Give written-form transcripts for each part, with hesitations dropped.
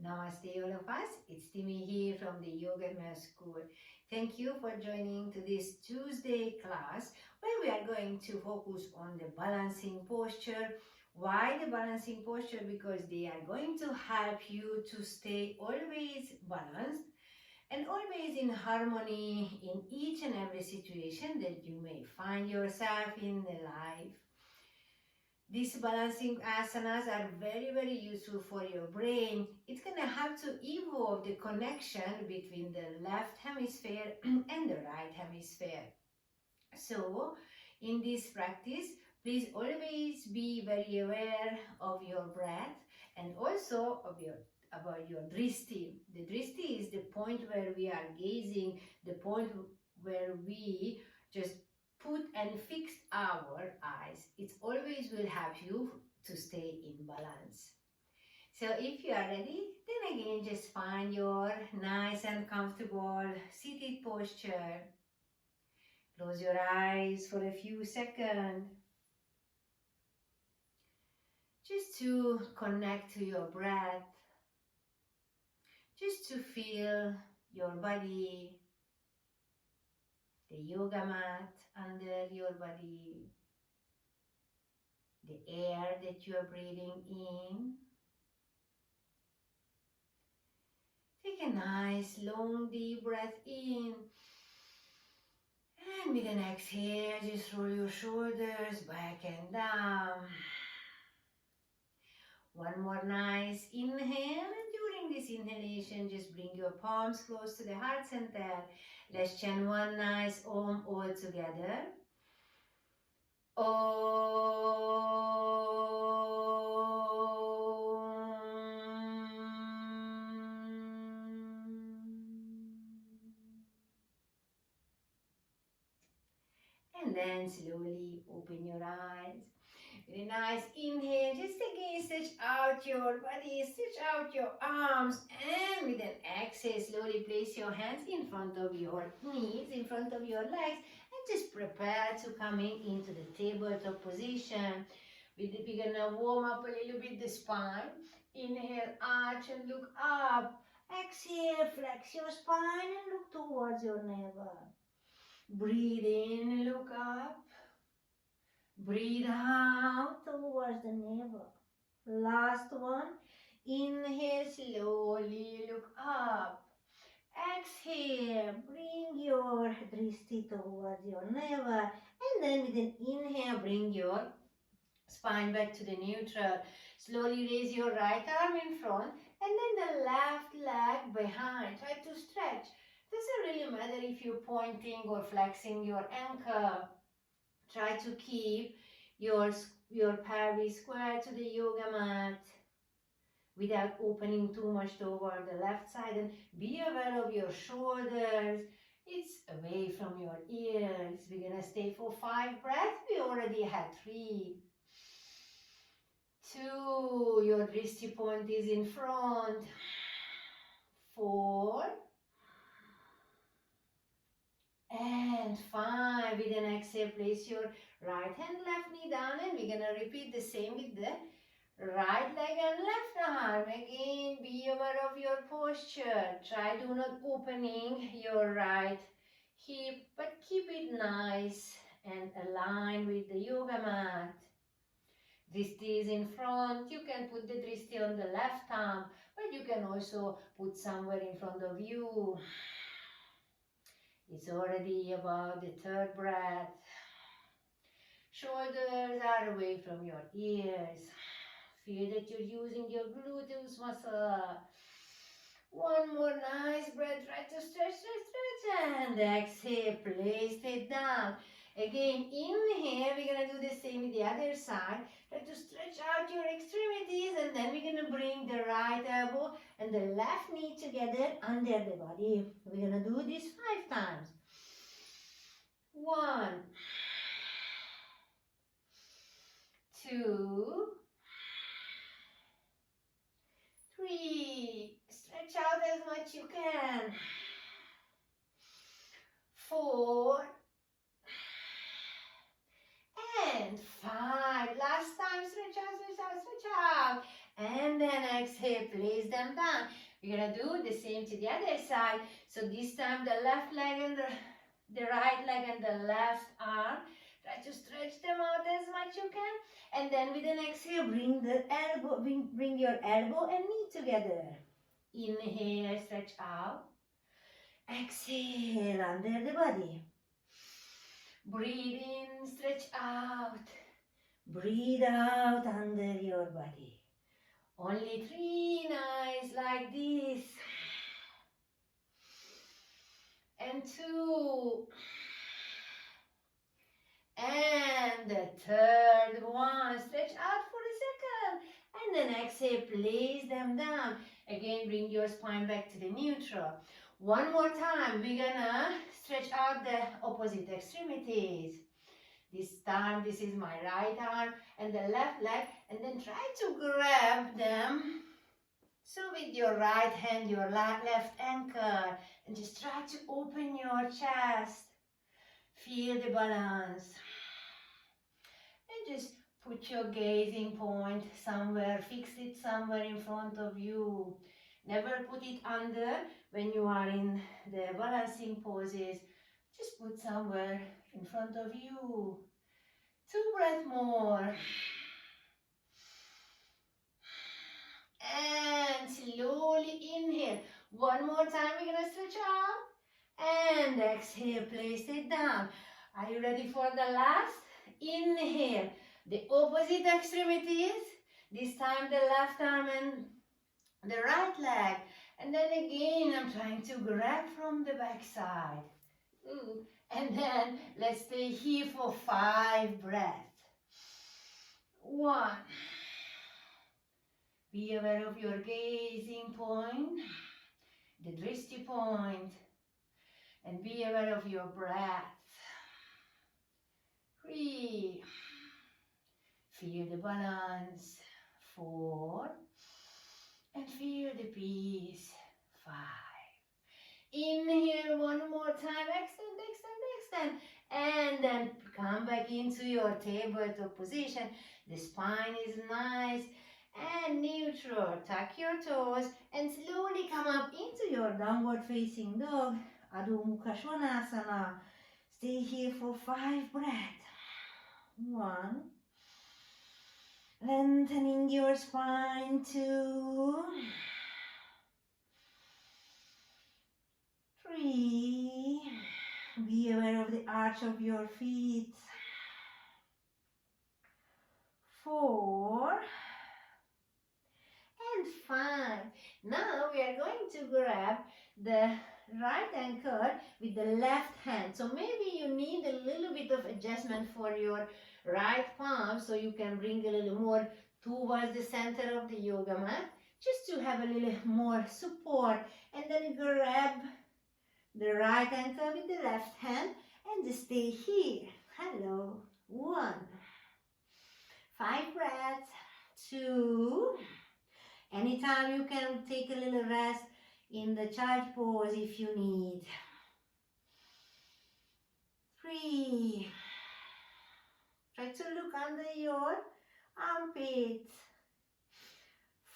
Namaste all of us. It's Timi here from the Yoga School. Thank you for joining to this Tuesday class where we are going to focus on the balancing posture. Why the balancing posture? Because they are going to help you to stay always balanced and always in harmony in each and every situation that you may find yourself in the life. These balancing asanas are very useful for your brain. It's going to help to evolve the connection between the left hemisphere and the right hemisphere. So, in this practice, please always be very aware of your breath and also about your dristi. The dristi is the point where we are gazing, the point where we just put and fix our eyes. It always will help you to stay in balance. So if you are ready, then again just find your nice and comfortable seated posture. Close your eyes for a few seconds. Just to connect to your breath. Just to feel your body, the yoga mat under your body, the air that you are breathing in. Take a nice long deep breath in. And with an exhale, just roll your shoulders back and down. One more nice inhale, and during this inhalation, just bring your palms close to the heart center. Let's chant one nice Om all together. Om. And then slowly open your eyes. With a nice inhale, just again stretch out your body, stretch out your arms, and with an exhale, slowly place your hands in front of your knees, in front of your legs, and just prepare to coming into the tabletop position. We're gonna warm up a little bit the spine. Inhale, arch and look up. Exhale, flex your spine and look towards your navel. Breathe in, look up. Breathe out towards the navel. Last one. Inhale, slowly look up. Exhale, bring your dristi towards your navel. And then with an inhale, bring your spine back to the neutral. Slowly raise your right arm in front and then the left leg behind. Try to stretch. Doesn't really matter if you're pointing or flexing your ankle. Try to keep your pelvis square to the yoga mat without opening too much toward the left side, and be aware of your shoulders. It's away from your ears. We're gonna stay for 5 breaths. We already had 3. 2, your dristi point is in front. 4. And 5, with an exhale, place your right hand, left knee down, and we're gonna repeat the same with the right leg and left arm. Again, be aware of your posture. Try do not opening your right hip, but keep it nice and aligned with the yoga mat. Dristi is in front. You can put the dristi on the left arm, but you can also put somewhere in front of you. It's already about the 3rd breath. Shoulders are away from your ears. Feel that you're using your gluteus muscle. One more nice breath. Try to stretch, and exhale. Place it down. Again, inhale. We're going to do the same with the other side. Try to stretch out your extremities, and then we're going to bring the right elbow and the left knee together under the body. We're going to do this 5 times. 1, 2, 3. Stretch out as much you can. 4 and 5. Last time, stretch out, stretch out, stretch out. And then exhale, place them down. We're gonna do the same to the other side. So this time the left leg and the right leg and the left arm. Try to stretch them out as much you can. And then with an exhale, bring the elbow, bring your elbow and knee together. Inhale, stretch out. Exhale under the body. Breathe in, stretch out. Breathe out under your body. Only 3, nice, like this. And 2. And the third one. Stretch out for a second. And then exhale, place them down. Again, bring your spine back to the neutral. One more time, we're gonna stretch out the opposite extremities. This time, this is my right arm and the left leg, and then try to grab them. So with your right hand, your left ankle, and just try to open your chest. Feel the balance. And just put your gazing point somewhere, fix it somewhere in front of you. Never put it under when you are in the balancing poses. Just put somewhere in front of you. 2 breaths more. And slowly inhale. One more time, we're gonna stretch out. And exhale, place it down. Are you ready for the last? Inhale. The opposite extremities. This time the left arm and the right leg. And then again, I'm trying to grab from the back side. And then let's stay here for 5 breaths. 1. Be aware of your gazing point, the drishti point, and be aware of your breath. 3. Feel the balance. 4. And feel the peace. 5. Inhale one more time. Extend, extend, extend. And then come back into your tabletop position. The spine is nice and neutral. Tuck your toes and slowly come up into your downward facing dog. Adho Mukha Svanasana. Stay here for 5 breaths. 1. Lengthening your spine. 2. 3. Be aware of the arch of your feet. 4. And 5. Now we are going to grab the right ankle with the left hand. So maybe you need a little bit of adjustment for your right palm, so you can bring a little more towards the center of the yoga mat, just to have a little more support. And then grab the right ankle with the left hand and just stay here. Hello. 1. 5 breaths. 2. Anytime you can take a little rest in the child pose if you need. 3. Try to look under your armpit.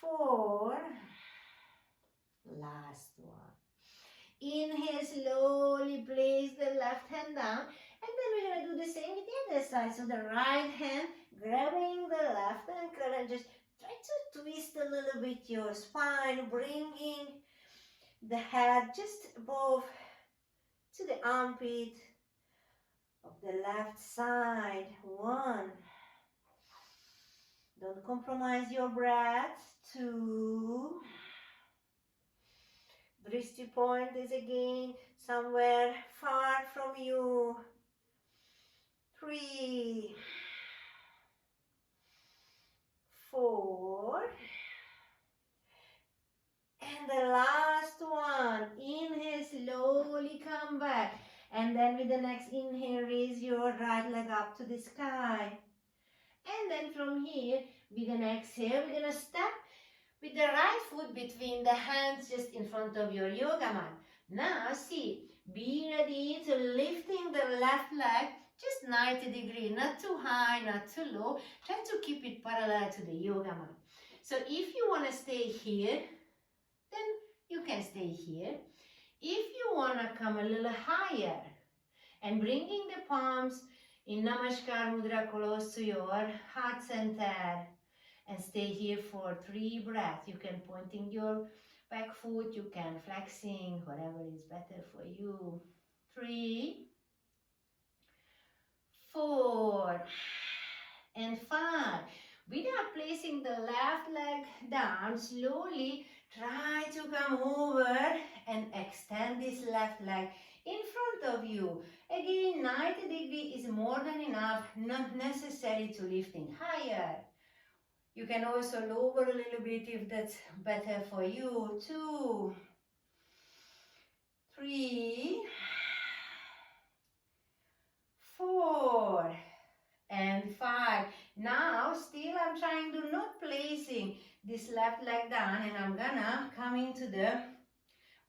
4. Last one. Inhale, slowly place the left hand down, and then we're going to do the same with the other side. So the right hand grabbing the left ankle and just try to twist a little bit your spine, bringing the head just above to the armpit of the left side. 1. Don't compromise your breath. 2. Drishti point is again somewhere far from you. 3. 4. And the last one. Inhale, slowly come back. And then with the next inhale, raise your right leg up to the sky. And then from here, with an exhale, we're going to step with the right foot between the hands just in front of your yoga mat. Now see, be ready to lifting the left leg just 90 degrees, not too high, not too low. Try to keep it parallel to the yoga mat. So if you want to stay here, then you can stay here. If you want to come a little higher and bringing the palms in Namaskar Mudra close to your heart center and stay here for 3 breaths. You can pointing your back foot, you can flexing, whatever is better for you. 3, 4, and 5. Without placing the left leg down, slowly try to come over and extend this left leg in front of you. Again, 90 degrees is more than enough, not necessary to lifting higher. You can also lower a little bit if that's better for you. 2, 3, 4, and 5. Now, still I'm trying to not placing this left leg down, and I'm gonna come into the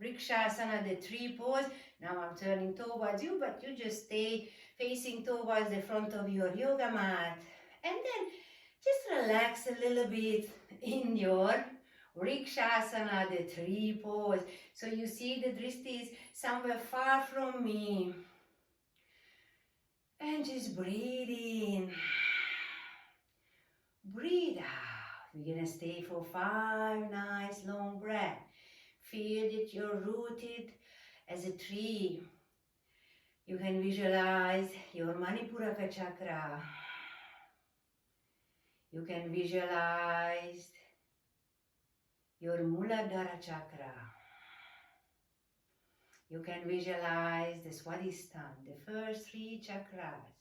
Vrikshasana, the 3 pose. Now I'm turning towards you, but you just stay facing towards the front of your yoga mat. And then just relax a little bit in your Vrikshasana, the 3 pose. So you see the drishti is somewhere far from me. And just breathe in. Breathe out. We're gonna stay for 5 nice long breaths. Feel that you're rooted as a tree. You can visualize your Manipuraka chakra. You can visualize your Muladhara chakra. You can visualize the Swadhisthana, the first 3 chakras.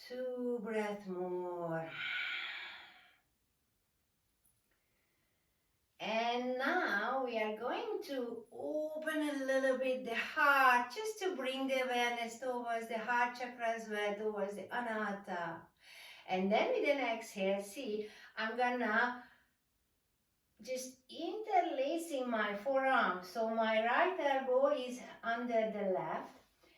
2 breaths more. And now we are going to open a little bit the heart, just to bring the awareness towards the heart chakra as well, towards the anahata. And then with an exhale, see, I'm gonna just interlacing my forearms. So my right elbow is under the left.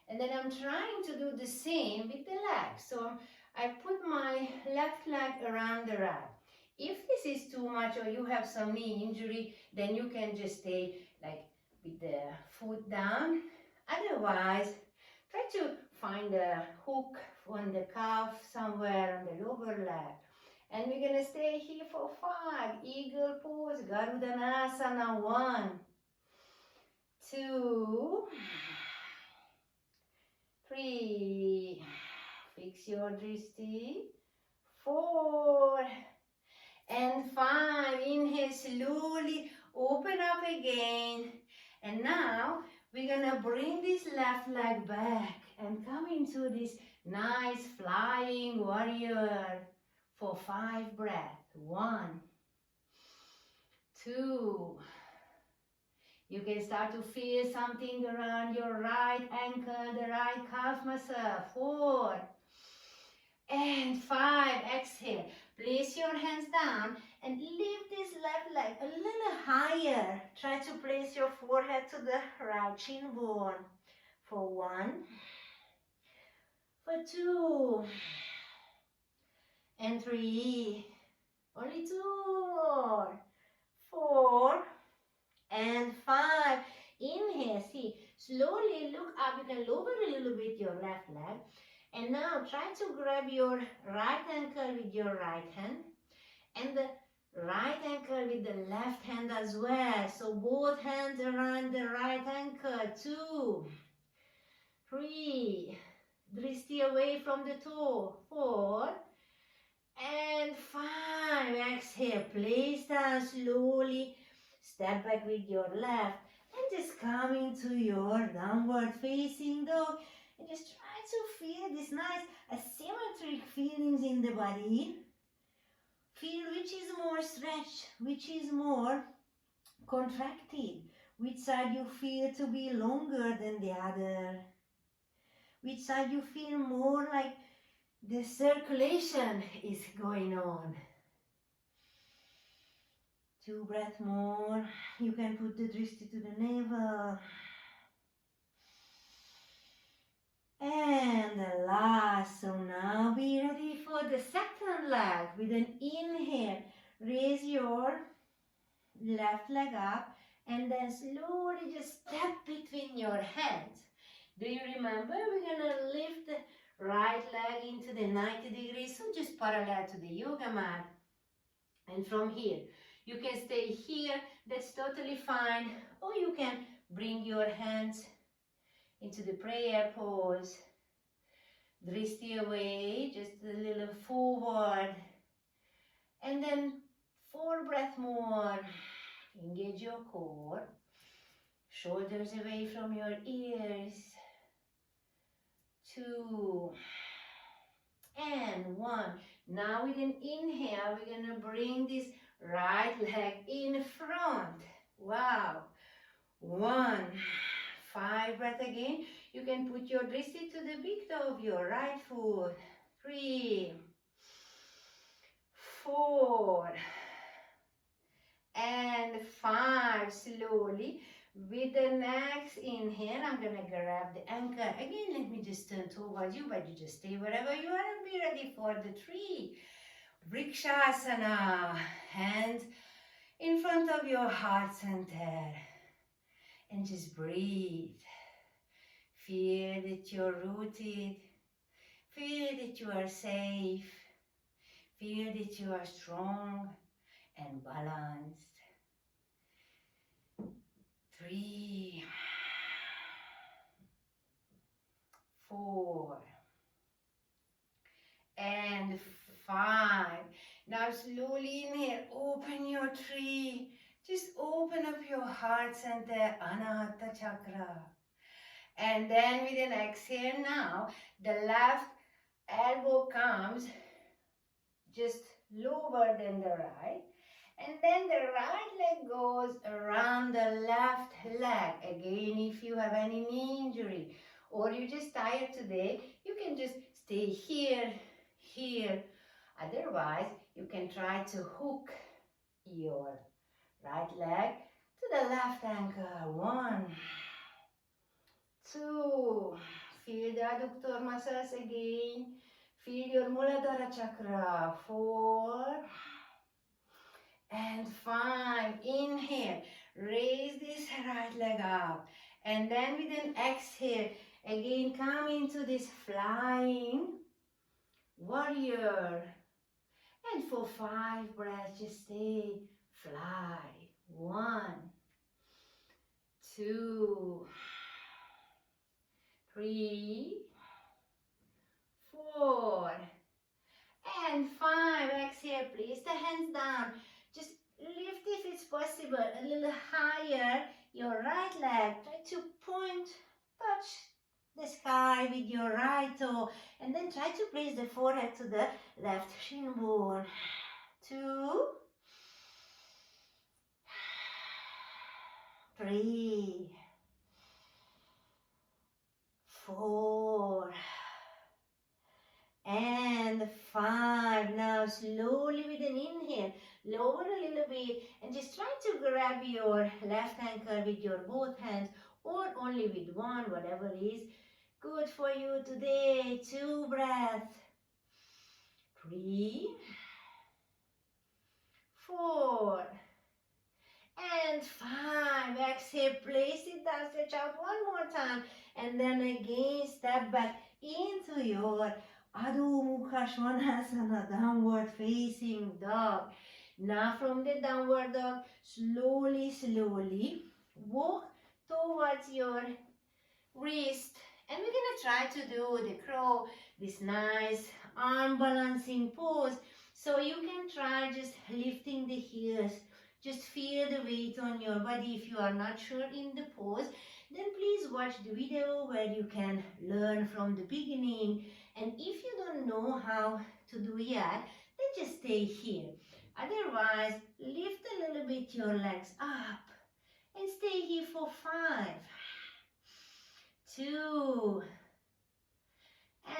And then I'm trying to do the same with the left. So I put my left leg around the right. If this is too much or you have some knee injury, then you can just stay like with the foot down. Otherwise, try to find a hook on the calf somewhere on the lower leg. And we're going to stay here for 5. Eagle pose, Garudhanasana. 1, 2, 3. Fix your drishti. 4. And 5, inhale slowly, open up again. And now we're gonna bring this left leg back and come into this nice flying warrior for 5 breaths. 1, 2. You can start to feel something around your right ankle, the right calf muscle. 4. And 5, exhale. Place your hands down and lift this left leg a little higher. Try to place your forehead to the right shin bone. For 1, for 2, and 3. Only 2 more. 4, and 5. Inhale, see, slowly look up. You can lower a little bit your left leg. And now try to grab your right ankle with your right hand and the right ankle with the left hand as well. So both hands around the right ankle. 2, 3, drishti away from the toe. 4, and 5. Exhale, place down slowly. Step back with your left and just come into your downward facing dog. And just try to feel this nice asymmetric feelings in the body. Feel which is more stretched, which is more contracted, which side you feel to be longer than the other, which side you feel more like the circulation is going on. 2 breaths more. You can put the drishti to the navel. And the last. So now be ready for the second leg. With an inhale, raise your left leg up and then slowly just step between your hands. Do you remember? We're going to lift the right leg into the 90 degrees, so just parallel to the yoga mat. And from here, you can stay here, that's totally fine. Or you can bring your hands into the prayer pose. Dristi away, just a little forward. And then 4 breaths more. Engage your core. Shoulders away from your ears. 2 and 1. Now with an inhale, we're going to bring this right leg in front. Wow. 1. 5 breath again. You can put your wrist to the big toe of your right foot. 3, 4, and 5. Slowly. With the next inhale, I'm going to grab the anchor. Again, let me just turn towards you, but you just stay wherever you are and be ready for the 3. Vrikshasana. Hands in front of your heart center. And just breathe. Feel that you're rooted. Feel that you are safe. Feel that you are strong and balanced. 3, 4, and 5. Now slowly inhale, open your tree. Just open up your heart center, Anahata chakra. And then with an exhale now, the left elbow comes just lower than the right. And then the right leg goes around the left leg. Again, if you have any knee injury or you're just tired today, you can just stay here, here. Otherwise, you can try to hook your right leg to the left ankle. 1, 2. Feel the adductor muscles again. Feel your Muladhara chakra. 4 and 5. Inhale. Raise this right leg up. And then with an exhale, again come into this flying warrior. And for 5 breaths, just stay fly. 1, 2, 3, 4, and 5. Exhale, place the hands down. Just lift if it's possible a little higher your right leg. Try to point, touch the sky with your right toe, and then try to place the forehead to the left shin bone. 2, 3, 4, and 5. Now slowly with an inhale, lower a little bit and just try to grab your left ankle with your both hands or only with one, whatever is good for you today. 2 breaths. 3, 4, and 5. Exhale, place it down, stretch out one more time, and then again step back into your Adho Mukha Svanasana, downward facing dog. Now from the downward dog, slowly, slowly walk towards your wrist. And we're going to try to do the crow, this nice arm balancing pose. So you can try just lifting the heels. Just feel the weight on your body. If you are not sure in the pose, then please watch the video where you can learn from the beginning. And if you don't know how to do yet, then just stay here. Otherwise, lift a little bit your legs up and stay here for 5, 2,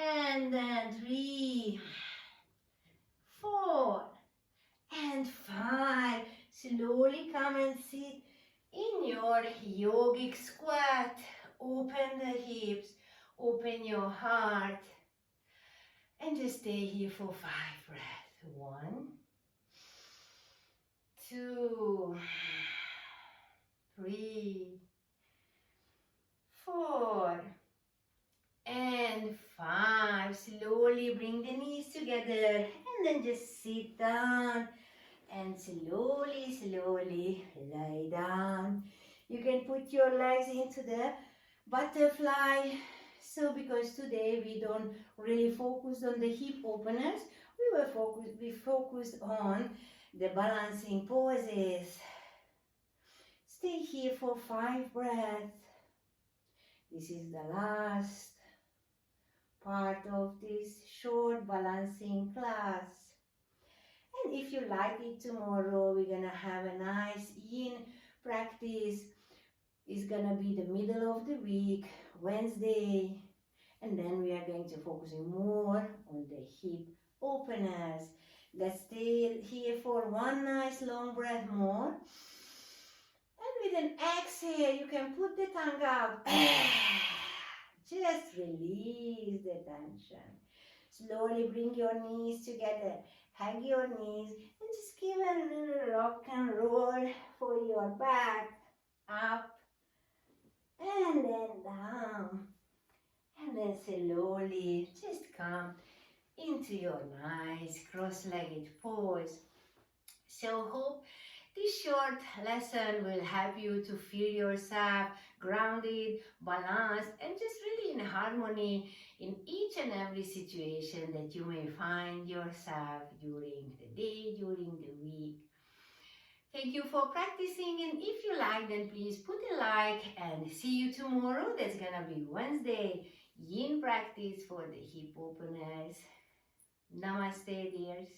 and then 3, 4, and 5. Slowly come and sit in your yogic squat. Open the hips, Open your heart and just stay here for 5 breaths. 1, 2, 3, 4, and 5. Slowly bring the knees together and then just sit down and slowly lie down. You can put your legs into the butterfly. So because today we don't really focus on the hip openers, we focused on the balancing poses. Stay here for 5 breaths. This is the last part of this short balancing class. And if you like it, tomorrow we're gonna have a nice yin practice. It's gonna be the middle of the week, Wednesday, and then we are going to focus more on the hip openers. Let's stay here for one nice long breath more. And with an exhale, you can put the tongue out. Just release the tension. Slowly bring your knees together. Hug your knees and just give a little rock and roll for your back. Up and then down. And then slowly just come into your nice cross-legged pose. So hope this short lesson will help you to feel yourself grounded, balanced, and just really in harmony in each and every situation that you may find yourself during the day, during the week. Thank you for practicing, and if you like, then please put a like and see you tomorrow. That's gonna be Wednesday yin practice for the hip openers. Namaste, dears.